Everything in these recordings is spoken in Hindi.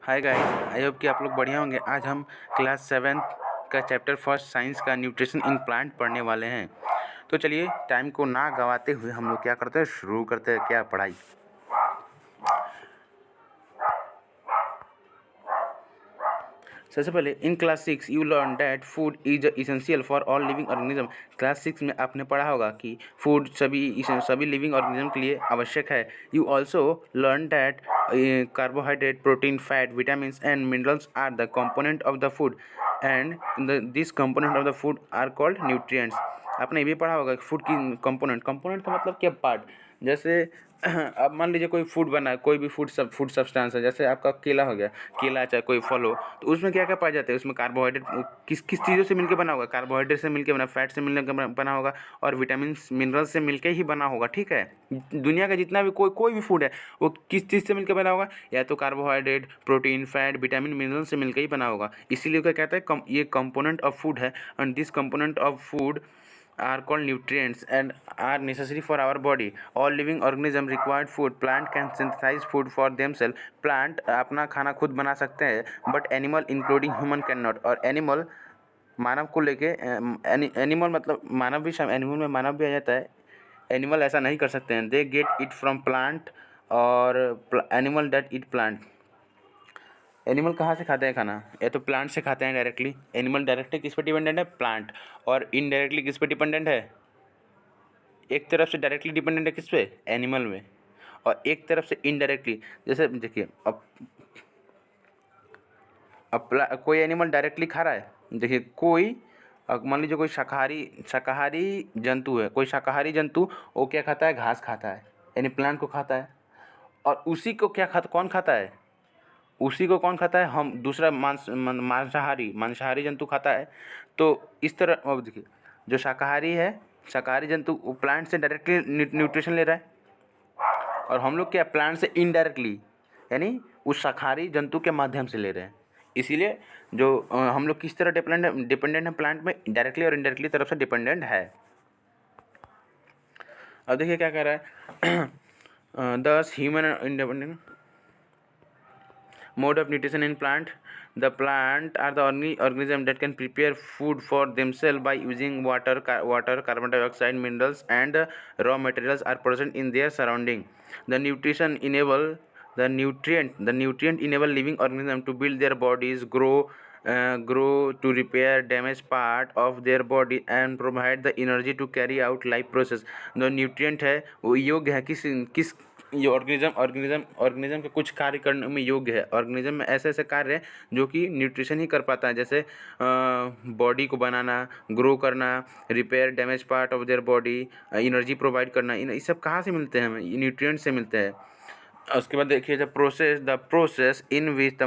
हाय गाइस, आई होप कि आप लोग बढ़िया होंगे। आज हम क्लास 7 का चैप्टर फर्स्ट साइंस का न्यूट्रिशन इन प्लांट पढ़ने वाले हैं। तो चलिए टाइम को ना गवाते हुए हम लोग क्या करते हैं, शुरू करते हैं क्या पढ़ाई। सबसे पहले in class 6 you learn that food is essential for all living organism. Class 6 में आपने पढ़ा होगा कि फूड सभी लिविंग ऑर्गेनिज्म के लिए आवश्यक है। You also learn that carbohydrate, protein, fat, vitamins and minerals are the component of the food and this component of the food are called nutrients. आपने ये भी पढ़ा होगा कि फूड की कंपोनेंट का मतलब क्या, पार्ट। जैसे अब मान लीजिए कोई फूड बना है, कोई भी फूड सब्सटेंस है, जैसे आपका केला हो गया, केला चाहे कोई फल हो, तो उसमें क्या क्या पाए जाते हैं, उसमें कार्बोहाइड्रेट किस किस चीज़ों से मिलकर बना होगा, कार्बोहाइड्रेट से मिलकर बना, फैट से मिलकर बना होगा, और विटामिन मिनरल्स से मिलकर ही बना होगा। ठीक है, दुनिया का जितना भी कोई भी फूड है वो किस चीज़ से मिलकर बना होगा, या तो carbohydrate, protein, fat, vitamin, mineral से मिलकर ही बना होगा। इसीलिए क्या कहता है, ये कंपोनेंट ऑफ फूड है, and this component of food are called nutrients and are necessary for our body. All living organism required food. Plant can synthesize food for themselves. Plant अपना खाना खुद बना सकते हैं, but animal including human cannot. और animal मानव को लेके एनिमल मतलब मानव भी, एनिमल में मानव भी आ जाता है। एनिमल ऐसा नहीं कर सकते हैं। They get it from plant और animal that eat plant. Animal कहाँ से खाते हैं खाना, या तो प्लांट से खाते हैं डायरेक्टली। एनिमल डायरेक्टली किस पे डिपेंडेंट है, प्लांट। और इनडायरेक्टली किस पे डिपेंडेंट है, एक तरफ से डायरेक्टली डिपेंडेंट है किस पे, एनिमल में, और एक तरफ से इनडायरेक्टली। जैसे देखिए अब कोई एनिमल डायरेक्टली खा रहा है। देखिए कोई मान लीजिए कोई शाकाहारी जंतु है, कोई शाकाहारी जंतु वो क्या खाता है, घास खाता है, यानी प्लांट को खाता है। और उसी को कौन खाता है, उसी को कौन खाता है, हम दूसरा मांसाहारी जंतु खाता है। तो इस तरह अब देखिए, जो शाकाहारी है, शाकाहारी जंतु वो प्लांट से डायरेक्टली न्यूट्रिशन ले रहा है, और हम लोग क्या, प्लांट से इनडायरेक्टली, यानी उस शाकाहारी जंतु के माध्यम से ले रहे हैं। इसीलिए जो हम लोग किस तरह डिपेंडेंट है प्लांट में, डायरेक्टली और इनडायरेक्टली तरफ से डिपेंडेंट है। अब देखिए क्या कह रहा है, दस human independent mode of nutrition in plant. The plant are the only organism that can prepare food for themselves by using water, carbon dioxide, minerals, and raw materials are present in their surrounding. The nutrient enable living organism to build their bodies, grow to repair damaged part of their body and provide the energy to carry out life process. जो न्यूट्रिएंट है वो योग्य है किस ये ऑर्गेनिज्म के कुछ कार्य करने में योग्य है। ऑर्गेनिज्म में ऐसे ऐसे कार्य हैं जो कि न्यूट्रिशन ही कर पाता है, जैसे बॉडी को बनाना, ग्रो करना, repair damage part of their body, energy provide करना। ये सब कहाँ से मिलते हैं हमें, ये न्यूट्रिएंट से मिलते हैं। उसके बाद देखिए the process in which the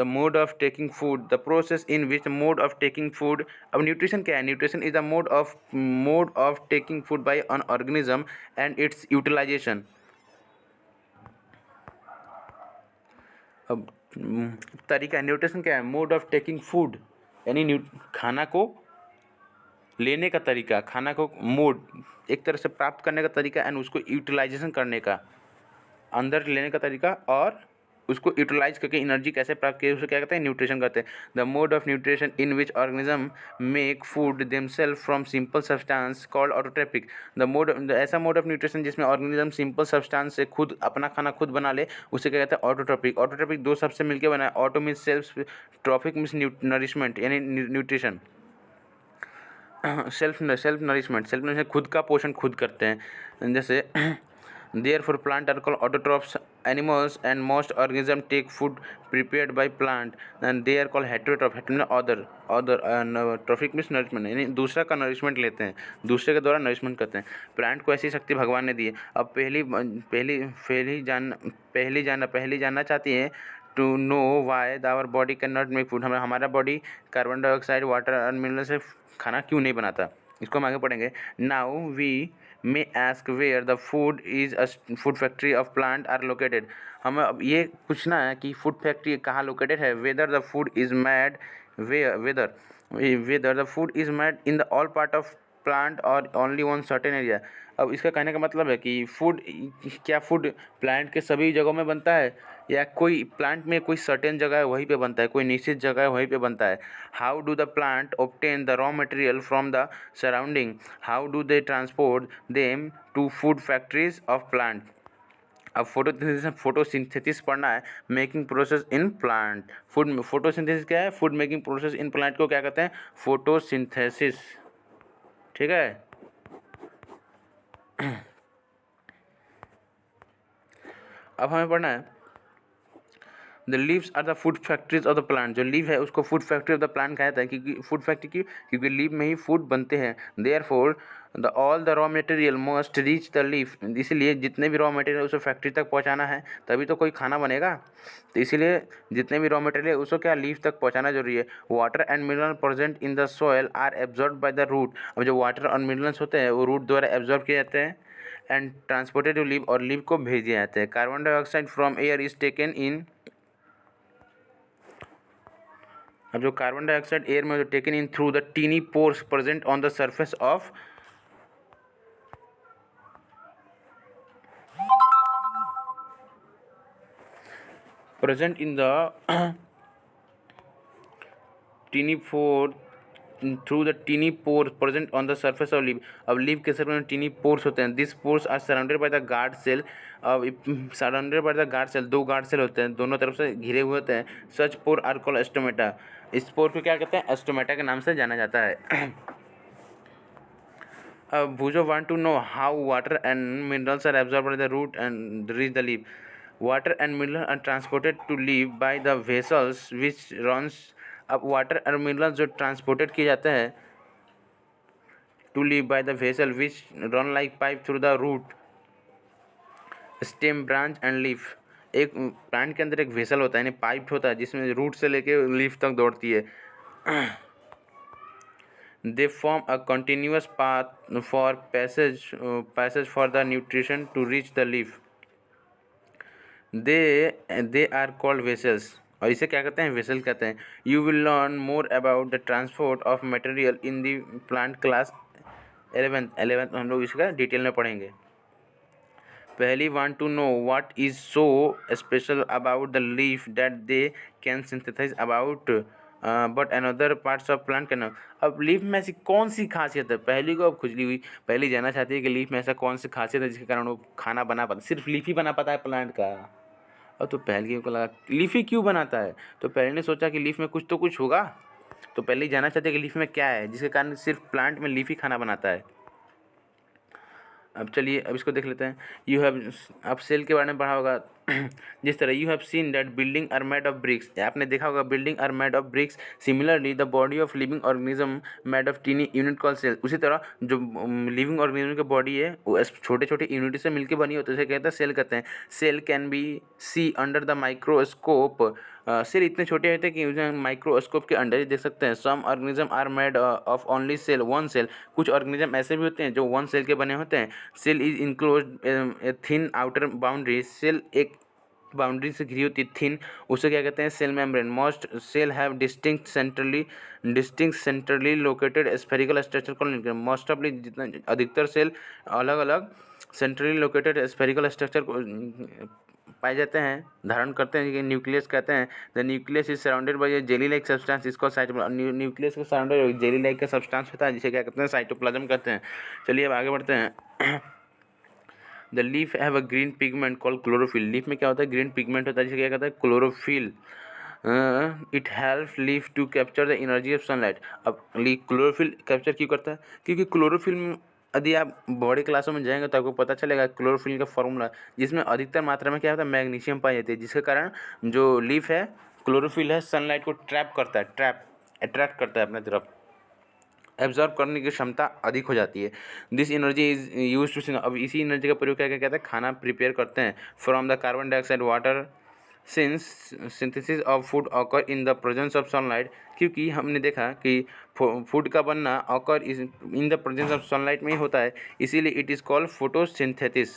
mode of taking food, the process in which mode of taking food. अब न्यूट्रिशन क्या है, nutrition is the mode of taking food by an organism and its utilisation. अब तरीका, न्यूट्रिशन क्या है, मोड ऑफ टेकिंग फूड, यानी खाना को लेने का तरीका, खाना को मोड एक तरह से प्राप्त करने का तरीका, एंड उसको यूटिलाइजेशन करने का, अंदर लेने का तरीका, और उसको यूटिलाइज करके एनर्जी कैसे प्राप्त किए, उसे क्या कहते हैं, न्यूट्रिशन कहते हैं। The mode of nutrition in which organism make food themselves from simple substance called autotrophic. ऐसा मोड ऑफ न्यूट्रिशन जिसमें ऑर्गेनिज्म सिंपल सब्सटेंस से खुद अपना खाना खुद बना ले, उसे क्या कहते हैं, ऑटोट्रॉपिक। ऑटोट्रॉपिक दो शब्द से मिलकर बना है, auto means self, trophic means nourishment, यानी न्यूट्रिशन, सेल्फ नरिशमेंट खुद का पोषण खुद करते हैं। जैसे therefore plant are called autotrophs animals and most organisms take food prepared by plant and they are called other and trophic means nourishment, यानी दूसरा का नरिशमेंट लेते हैं, दूसरे के द्वारा नरिशमेंट करते हैं। प्लांट को ऐसी शक्ति भगवान ने दी है। अब पहली जानना चाहती है to know why our body can not make food, हमारा बॉडी कार्बन डाइऑक्साइड, वाटर और मिनरल से खाना क्यों नहीं बनाता, इसको हम आगे पढ़ेंगे। Now we may ask where the food factory of plant are located. हमें अब ये पूछना है कि फूड फैक्ट्री कहाँ लोकेटेड है। Whether the food is made in the all part of plant और ओनली वन सर्टेन एरिया। अब इसका कहने का मतलब है कि फूड, क्या फूड प्लांट के सभी जगहों में बनता है या कोई प्लांट में कोई सर्टेन जगह है वहीं पे बनता है, कोई निश्चित जगह है वहीं पे बनता है। How do the plant obtain the raw material from the surrounding, how do they transport them to food factories of plant. अब फोटोसिंथेसिस पढ़ना है, making process in plant. Photosynthesis क्या है? Food making process in plant को क्या कहते हैं? फोटोसिंथेसिस। ठीक है। अब हमें पढ़ना है the leaves are the food factories of the plant. जो लीव है उसको food factory of the plant कहा जाता है, क्योंकि फूड फैक्ट्री की, क्योंकि लीव में ही फूड बनते हैं। Therefore the all the raw material must reach the leaf. इसीलिए जितने भी रॉ मटेरियल उसे फैक्ट्री तक पहुंचाना है, तभी तो कोई खाना बनेगा। तो इसीलिए जितने भी रॉ मटेरियल उसको क्या, लीफ तक पहुंचाना जरूरी है। Water and mineral present in the soil are absorb by the root. अब जो वाटर और मिनरल्स होते हैं वो रूट द्वारा एब्जॉर्ब किए जाते हैं एंड ट्रांसपोर्टेड टू लीव, और लीव को भेज दिए जाते हैं। Carbon dioxide from air is taken in. अब जो कार्बन डाइऑक्साइड एयर में जो taken in through the tiny pores present on the surface of, present in the tiny pore through the tiny pore present on the surface of leave. अब लीव के सर्फेस में टीनी पोर्स होते हैं। This pores are surrounded by the guard cell. अब surrounded by the guard cell, दो गार्ड सेल होते हैं, दोनों तरफ से घिरे हुए होते हैं। Such pore are called stomata. इस पोर को क्या कहते हैं? एस्टोमेटा के नाम से जाना जाता है। Bhujo want to know how water and minerals are absorbed by the root and reach the leaf. Water and minerals are transported to leaf by the vessels which runs। अब वाटर और मिनरल्स जो ट्रांसपोर्टेड किए जाते हैं to leave by the vessel which run like pipe through the root stem branch and leaf. एक प्लांट के अंदर एक वेसल होता है, यानी पाइप होता है, जिसमें रूट से लेके लीफ तक दौड़ती है। They form a continuous path for passage for the nutrition to reach the leaf. They are called vessels। और इसे क्या कहते हैं? वेसल कहते हैं। You will learn more about the transport of material in the plant class 11th हम लोग इसका डिटेल में पढ़ेंगे। पहली want to know what is so special about the leaf that they can synthesize about but another parts of plant can. अब लीफ में ऐसी कौन सी खासियत है? पहली को अब खुजली हुई, पहली जानना चाहती है कि लीफ में ऐसा कौन सी खासियत है जिसके कारण वो खाना बना पाता, सिर्फ लीफ ही बना पाता है प्लांट का। अब तो पहली को लगा लीफ ही क्यों बनाता है, तो पहले ने सोचा कि लीफ में कुछ तो कुछ होगा, तो पहले ही जानना चाहते हैं कि लीफ में क्या है जिसके कारण सिर्फ प्लांट में लीफ ही खाना बनाता है। अब चलिए अब इसको देख लेते हैं। यू हैव, आप सेल के बारे में पढ़ा होगा। जिस तरह you have seen that building are made of bricks, आपने देखा होगा building are made of bricks. Similarly the body of living organism made of tiny unit called cell. उसी तरह जो लिविंग ऑर्गेनिज्म की बॉडी है वो छोटे छोटे यूनिट से मिलकर बनी होती है, उसे कहते हैं सेल कहते हैं। Cell can be see under the microscope. Cell इतने छोटे होते हैं कि उसे माइक्रोस्कोप के अंडर ही देख सकते हैं। Some organism are made of only cell one cell. कुछ ऑर्गेनिज्म ऐसे भी होते हैं जो वन सेल के बने होते हैं। Cell is enclosed a thin outer boundary. Cell एक बाउंड्री से घिरी होती है थिन, उसे क्या कहते हैं? Cell membrane. Most cell have distinct centrally located spherical structure को। मोस्ट ऑफली जितना अधिकतर सेल अलग अलग सेंट्रली लोकेटेड स्फेरिकल स्ट्रक्चर को पाए जाते हैं, धारण करते हैं, न्यूक्लियस कहते हैं। The nucleus is surrounded by A jelly like substance, इसको साइटोप्लाज्म। न्यूक्लियस के सराउंडेड जेली लाइक का सब्सटेंस होता है जिसे क्या कहते हैं? साइटोप्लाज्म कहते हैं। चलिए अब आगे बढ़ते हैं। The leaf have a green pigment called chlorophyll. Leaf में क्या होता है? ग्रीन पिगमेंट होता है जिसे क्या कहता है? Chlorophyll. It help leaf to capture the energy of sunlight. अब क्लोरोफिल कैप्चर क्यों करता है? क्योंकि क्लोरोफिल में यदि आप बड़े क्लासों में जाएंगे तो आपको पता चलेगा क्लोरोफिल का फॉर्मूला, जिसमें अधिकतर मात्रा में क्या होता है? मैग्नीशियम पाई जाती है, जिसके कारण जो लीफ है, क्लोरोफिल है, सनलाइट को ट्रैप करता है, अट्रैक्ट करता है अपने तरफ, एब्जॉर्ब करने की क्षमता अधिक हो जाती है। This energy is use to, अब इसी एनर्जी का प्रयोग क्या कहते हैं? खाना प्रिपेयर करते हैं। From the carbon dioxide water since synthesis of food occur in the presence of sunlight. क्योंकि हमने देखा कि फूड का बनना occur in the presence of sunlight में ही होता है, इसीलिए इट इज़ कॉल्ड फोटोसिंथेसिस।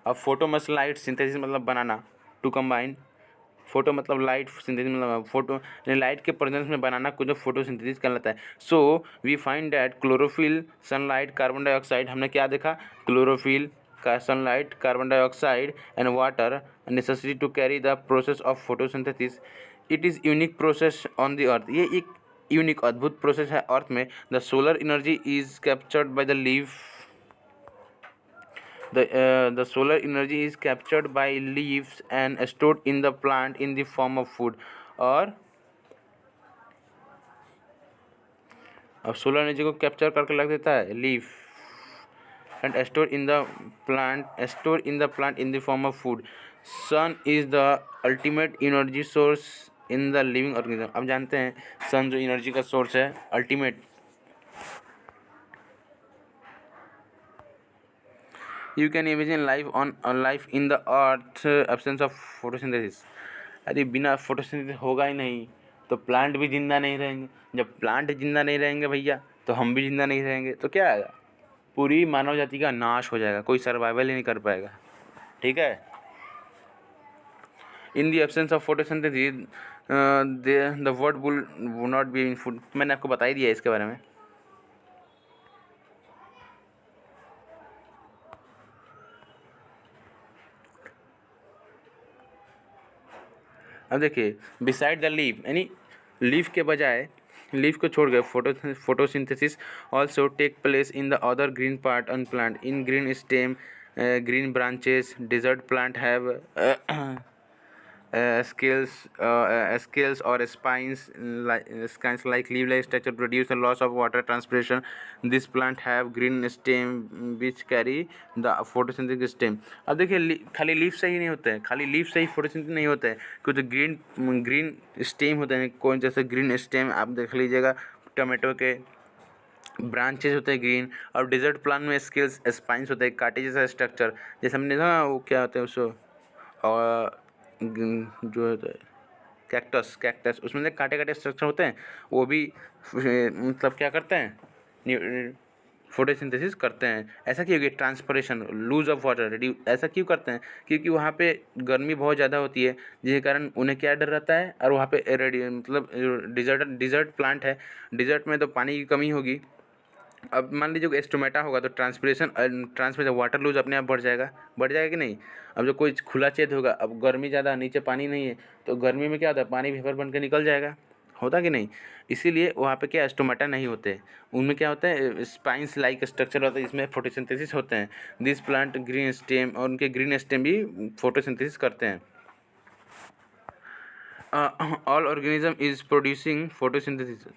अब फोटो में लाइट, सिंथेसिस मतलब बनाना, टू कंबाइन फोटो मतलब लाइट, सिंथेसिस मतलब फोटो, लाइट के प्रेजेंस में बनाना को जो फोटोसिंथेसिस कहलाता है। So we find that chlorophyll, sunlight, carbon dioxide, हमने क्या देखा, क्लोरोफिल का, sunlight, carbon dioxide and water necessary to carry the process of photosynthesis. It is unique process on the earth, ये एक यूनिक अद्भुत प्रोसेस है अर्थ में। The solar energy is captured by the leaf, the solar energy is captured by leaves and stored in the plant in the form of food। और अब सोलर एनर्जी को कैप्चर करके रख देता है leaf and store in the plant in the form of food. Sun is the ultimate energy source in the living organism. अब जानते हैं सन जो एनर्जी का सोर्स है ultimate. You can imagine life in the earth absence of photosynthesis. अरे बिना फोटोसिंथेसिस होगा ही नहीं तो प्लांट भी जिंदा नहीं रहेंगे। जब प्लांट जिंदा नहीं रहेंगे भैया तो हम भी जिंदा नहीं रहेंगे, तो क्या आएगा, पूरी मानव जाति का नाश हो जाएगा, कोई सर्वाइवल ही नहीं कर पाएगा। ठीक है। In the absence of photosynthesis the word would not be in food. मैंने आपको बता ही दिया इसके बारे में। अब देखिए, बिसाइड द लीफ, यानी लीफ के बजाय, लीफ को छोड़ गए, photosynthesis also take place in the other green part on plant, in green stem, green branches, desert plant have scales or spines like leaf-like structure produce a loss of water transpiration. This plant have green stem which carry the photosynthetic stem। अब देखिए खाली लीफ से ही नहीं होता है, खाली लीफ से ही फोटोसिंथेसिस नहीं होता है, कुछ ग्रीन स्टेम होते हैं, कौन जैसे ग्रीन स्टेम आप देख लीजिएगा, टमाटो के ब्रांचेज होते हैं ग्रीन, और डिजर्ट प्लांट में स्केल्स स्पाइंस होते हैं, कांटे जैसा स्ट्रक्चर, जैसे हमने देखा वो क्या होता है उसको, और जो होता है कैक्टस उसमें से कांटे स्ट्रक्चर होते हैं, वो भी मतलब क्या करते हैं, फोटोसिंथेसिस करते हैं। ऐसा क्यों, कि transpiration, loose of water, reduce, ऐसा क्यों करते हैं, क्योंकि वहाँ पे गर्मी बहुत ज़्यादा होती है, जिसके कारण उन्हें क्या डर रहता है, और वहाँ पे मतलब डिजर्ट प्लांट है, डिजर्ट में तो पानी की कमी होगी। अब मान लीजिए एस्टोमेटा होगा तो ट्रांसपिरेशन वाटर लूज अपने आप बढ़ जाएगा कि नहीं। अब जो कोई खुला छेद होगा, अब गर्मी ज़्यादा, नीचे पानी नहीं है, तो गर्मी में क्या होता है, पानी वेपर बन के निकल जाएगा, होता कि नहीं। इसीलिए वहाँ पे क्या एस्टोमेटा नहीं होते, उनमें क्या होता है, स्पाइंस लाइक स्ट्रक्चर होता है, इसमें फोटोसिंथेसिस होते हैं। दिस प्लांट ग्रीन स्टेम, और उनके ग्रीन स्टेम भी फोटोसिंथेसिस करते हैं। All organism is producing photosynthesis,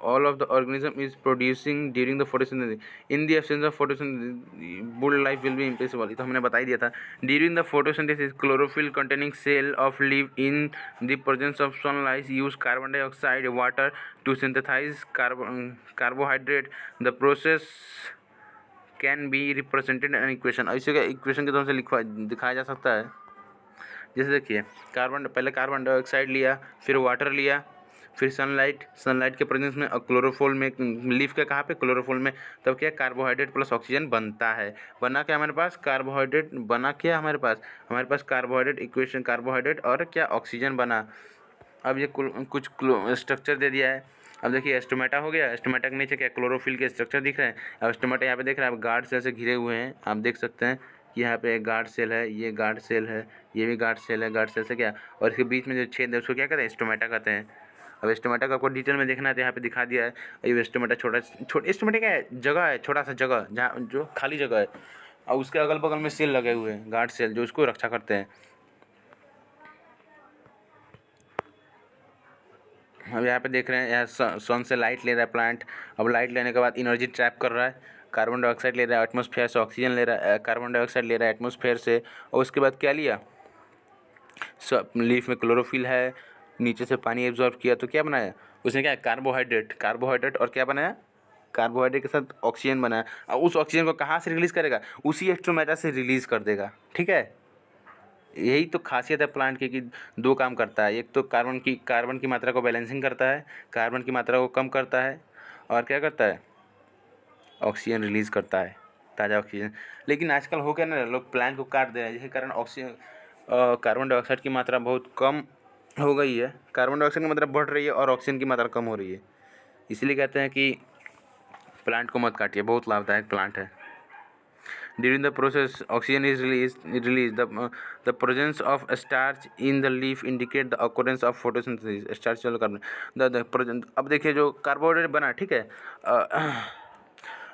all of the organism is producing during the photosynthesis। in the absence of photosynthesis bull life will be impossible। तो हमने बता ही दिया था। during the photosynthesis chlorophyll containing cell of live in the presence of sunlight use carbon dioxide water to synthesize carbohydrate। the process can be represented in equation। इसे इक्वेशन के तरह से दिखाया जा सकता है। जैसे देखिए, पहले कार्बन डाइऑक्साइड लिया, फिर वाटर लिया, फिर सनलाइट के प्रेजेंस में, और क्लोरोफॉल में, लीफ के कहाँ पे, क्लोरोफॉल में, तब क्या, कार्बोहाइड्रेट प्लस ऑक्सीजन बनता है। बना क्या हमारे पास, कार्बोहाइड्रेट बना, क्या हमारे पास कार्बोहाइड्रेट इक्वेशन, कार्बोहाइड्रेट और क्या, ऑक्सीजन बना। अब ये कुछ स्ट्रक्चर दे दिया है। अब देखिए एस्टोमेटा हो गया, एस्टोमेटा के नीचे क्या, क्लोरोफिल के स्ट्रक्चर दिख रहे हैं। अब एस्टोमेटा यहाँ पे देख रहे हैं, आप गार्ड सेल से घिरे हुए हैं, आप देख सकते हैं कि यहाँ पे एक गार्ड सेल है, ये गार्ड सेल है, ये भी गार्ड सेल है, गार्ड सेल से क्या, और इसके बीच में जो छेद है उसको क्या कहते हैं, एस्टोमेटा कहते हैं। अब एस्टोमेटा का आपको डिटेल में देखना है तो यहाँ पे दिखा दिया है। ये एस्टोमेटा एस्टोमेटा क्या है, जगह है, छोटा सा जगह जहाँ जो खाली जगह है, और उसके अगल बगल में सेल लगे हुए हैं, गार्ड सेल, जो उसको रक्षा करते हैं। अब यहाँ पे देख रहे हैं, यहाँ सन से लाइट ले रहा है प्लांट। अब लाइट लेने के बाद एनर्जी ट्रैप कर रहा है, कार्बन डाइऑक्साइड ले रहा है एटमॉस्फेयर से, ऑक्सीजन ले रहा है, कार्बन डाइऑक्साइड ले रहा है एटमॉस्फेयर से, और उसके बाद क्या लिया, सब लीफ में क्लोरोफिल है, नीचे से पानी एब्जॉर्ब किया तो क्या बनाया उसने, क्या, कार्बोहाइड्रेट, और क्या बनाया, कार्बोहाइड्रेट के साथ ऑक्सीजन बनाया। और उस ऑक्सीजन को कहाँ से रिलीज़ करेगा, उसी एस्ट्रोमेटा से रिलीज़ कर देगा। ठीक है, यही तो खासियत है प्लांट की, कि दो काम करता है, एक तो कार्बन की मात्रा को बैलेंसिंग करता है, कार्बन की मात्रा को कम करता है, और क्या करता है, ऑक्सीजन रिलीज़ करता है। ताज़ा ऑक्सीजन। लेकिन आजकल हो क्या ना, लोग प्लांट को काट दे रहे हैं, जिसके कारण ऑक्सीजन कार्बन डाइऑक्साइड की मात्रा बहुत कम हो गई है। कार्बन डाइऑक्साइड की मात्रा बढ़ रही है और ऑक्सीजन की मात्रा कम हो रही है। इसीलिए कहते हैं कि प्लांट को मत काटिए, बहुत लाभदायक प्लांट है। During the process, oxygen is released. The presence of starch in the leaf indicate the occurrence of photosynthesis. starch चलो कार्बन अब देखिए जो कार्बोहाइड्रेट बना, ठीक है।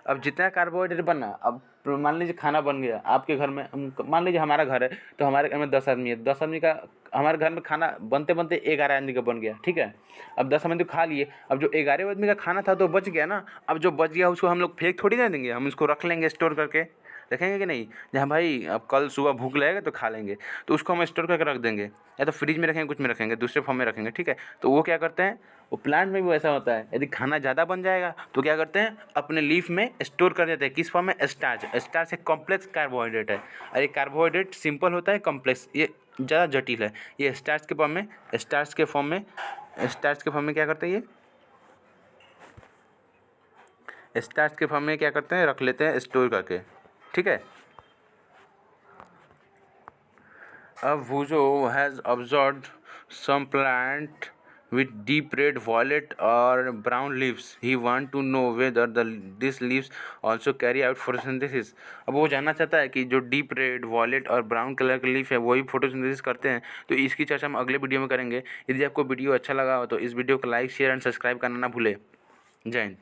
अब जितना कार्बोहाइड्रेट बना, अब मान लीजिए खाना बन गया आपके घर में, मान लीजिए हमारा घर है तो हमारे घर में 10 आदमी है, 10 आदमी का हमारे घर में खाना बनते बनते 11 आदमी का बन गया, ठीक है। अब 10 आदमी तो खा लिए, अब जो 11 आदमी का खाना था तो बच गया ना। अब जो बच गया उसको हम लोग फेंक थोड़ी ना देंगे, हम उसको रख लेंगे स्टोर करके, रखेंगे कि नहीं। जहाँ भाई अब कल सुबह भूख लगेगा तो खा लेंगे, तो उसको हम स्टोर करके रख देंगे, या तो फ्रिज में रखेंगे, कुछ में रखेंगे, दूसरे फॉर्म में रखेंगे, ठीक है। तो वो क्या करते हैं, वो प्लांट में भी वैसा होता है, यदि खाना ज़्यादा बन जाएगा तो क्या करते हैं, अपने लीफ में स्टोर कर देते हैं। किस फॉर्म में, स्टार्च। स्टार्च एक कॉम्प्लेक्स कार्बोहाइड्रेट है, और ये कार्बोहाइड्रेट सिंपल होता है, कॉम्प्लेक्स ये ज़्यादा जटिल है। ये स्टार्च के फॉर्म में क्या करते हैं, ये स्टार्च के फॉर्म में क्या करते हैं, रख लेते हैं स्टोर करके, ठीक है। अब Vujo has observed some plant with deep red, violet or brown leaves. He want to know whether these leaves also carry out photosynthesis. अब वो जानना चाहता है कि जो डीप रेड, वॉयलेट और ब्राउन कलर के लीफ है वही फोटोसिंथेसिस करते हैं। तो इसकी चर्चा हम अगले वीडियो में करेंगे। यदि आपको वीडियो अच्छा लगा हो तो इस वीडियो को लाइक, शेयर एंड सब्सक्राइब करना ना भूलें। जय हिंद।